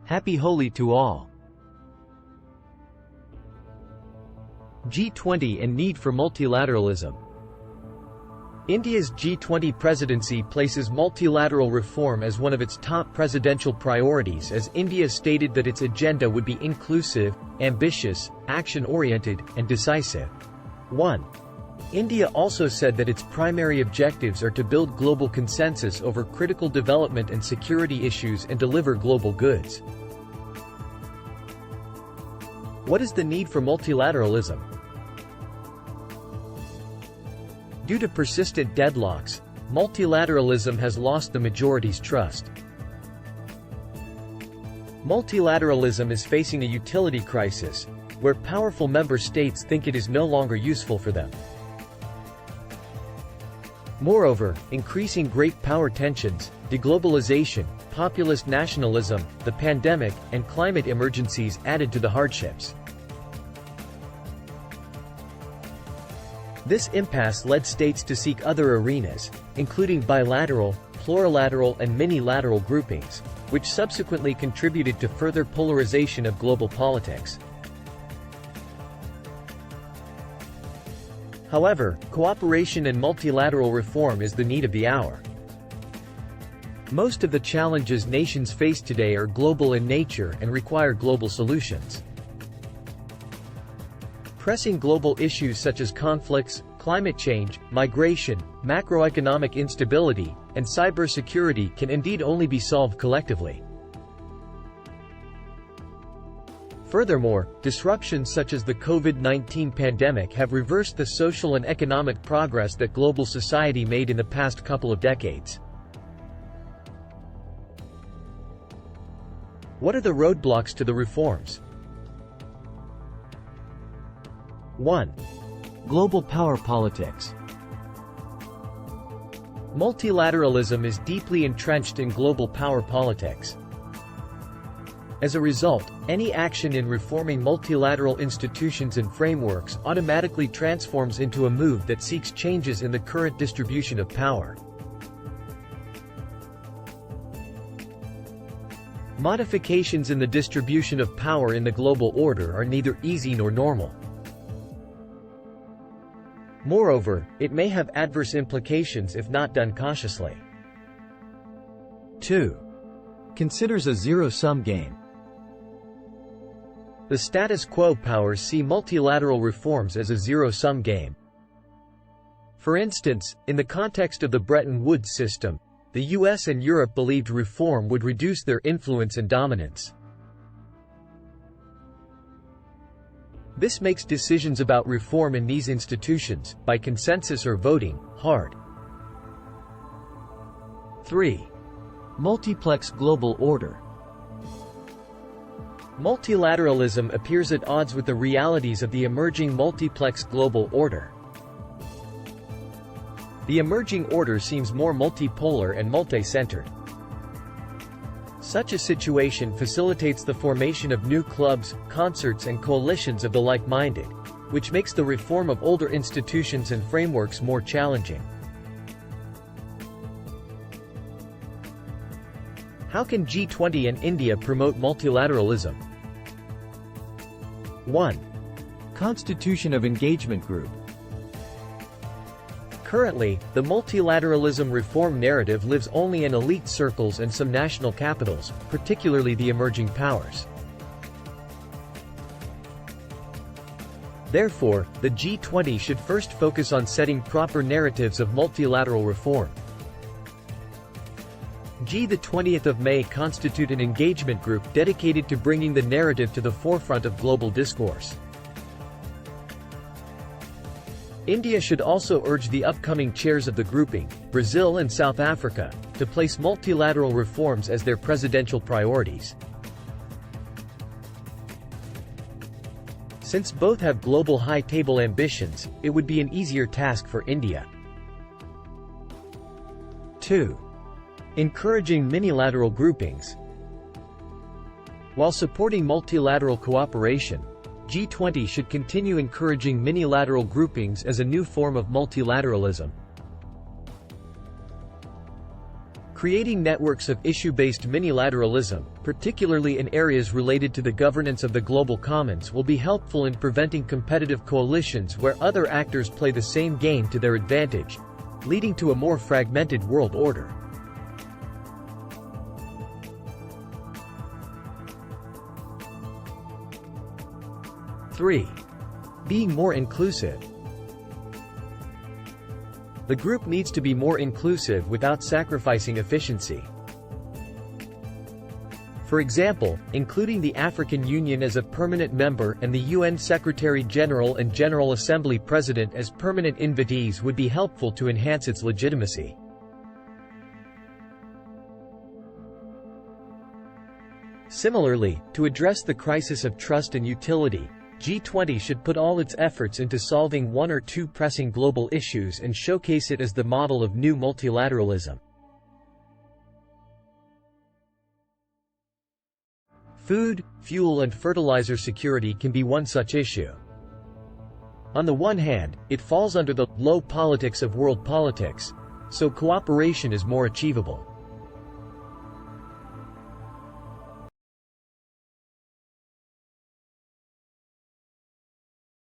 Happy Holi to all. G20 and need for multilateralism. India's G20 presidency places multilateral reform as one of its top presidential priorities, as India stated that its agenda would be inclusive, ambitious, action-oriented, and decisive. 1. India also said that its primary objectives are to build global consensus over critical development and security issues and deliver global goods. What is the need for multilateralism? Due to persistent deadlocks, multilateralism has lost the majority's trust. Multilateralism is facing a utility crisis, where powerful member states think it is no longer useful for them. Moreover, increasing great power tensions, deglobalization, populist nationalism, the pandemic, and climate emergencies added to the hardships. This impasse led states to seek other arenas, including bilateral, plurilateral and minilateral groupings, which subsequently contributed to further polarization of global politics. However, cooperation and multilateral reform is the need of the hour. Most of the challenges nations face today are global in nature and require global solutions. Pressing global issues such as conflicts, climate change, migration, macroeconomic instability, and cybersecurity can indeed only be solved collectively. Furthermore, disruptions such as the COVID-19 pandemic have reversed the social and economic progress that global society made in the past couple of decades. What are the roadblocks to the reforms? 1. Global power politics. Multilateralism is deeply entrenched in global power politics. As a result, any action in reforming multilateral institutions and frameworks automatically transforms into a move that seeks changes in the current distribution of power. Modifications in the distribution of power in the global order are neither easy nor normal. Moreover, it may have adverse implications if not done cautiously. 2. Considers a zero-sum game. The status quo powers see multilateral reforms as a zero-sum game. For instance, in the context of the Bretton Woods system, the US and Europe believed reform would reduce their influence and dominance. This makes decisions about reform in these institutions, by consensus or voting, hard. 3. Multiplex global order. Multilateralism appears at odds with the realities of the emerging multiplex global order. The emerging order seems more multipolar and multi-centered. Such a situation facilitates the formation of new clubs, concerts and coalitions of the like-minded, which makes the reform of older institutions and frameworks more challenging. How can G20 and India promote multilateralism? 1. Constitution of Engagement Group. Currently, the multilateralism reform narrative lives only in elite circles and some national capitals, particularly the emerging powers. Therefore, the G20 should first focus on setting proper narratives of multilateral reform. G20 of May constitute an engagement group dedicated to bringing the narrative to the forefront of global discourse. India should also urge the upcoming chairs of the grouping, Brazil and South Africa, to place multilateral reforms as their presidential priorities. Since both have global high-table ambitions, it would be an easier task for India. 2. Encouraging minilateral groupings. While supporting multilateral cooperation, G20 should continue encouraging minilateral groupings as a new form of multilateralism. Creating networks of issue-based minilateralism, particularly in areas related to the governance of the global commons, will be helpful in preventing competitive coalitions where other actors play the same game to their advantage, leading to a more fragmented world order. Three, being more inclusive. The group needs to be more inclusive without sacrificing efficiency. For example, including the African Union as a permanent member and the UN Secretary-General and General Assembly President as permanent invitees would be helpful to enhance its legitimacy. Similarly, to address the crisis of trust and utility, G20 should put all its efforts into solving one or two pressing global issues and showcase it as the model of new multilateralism. Food, fuel and fertilizer security can be one such issue. On the one hand, it falls under the low politics of world politics, so cooperation is more achievable.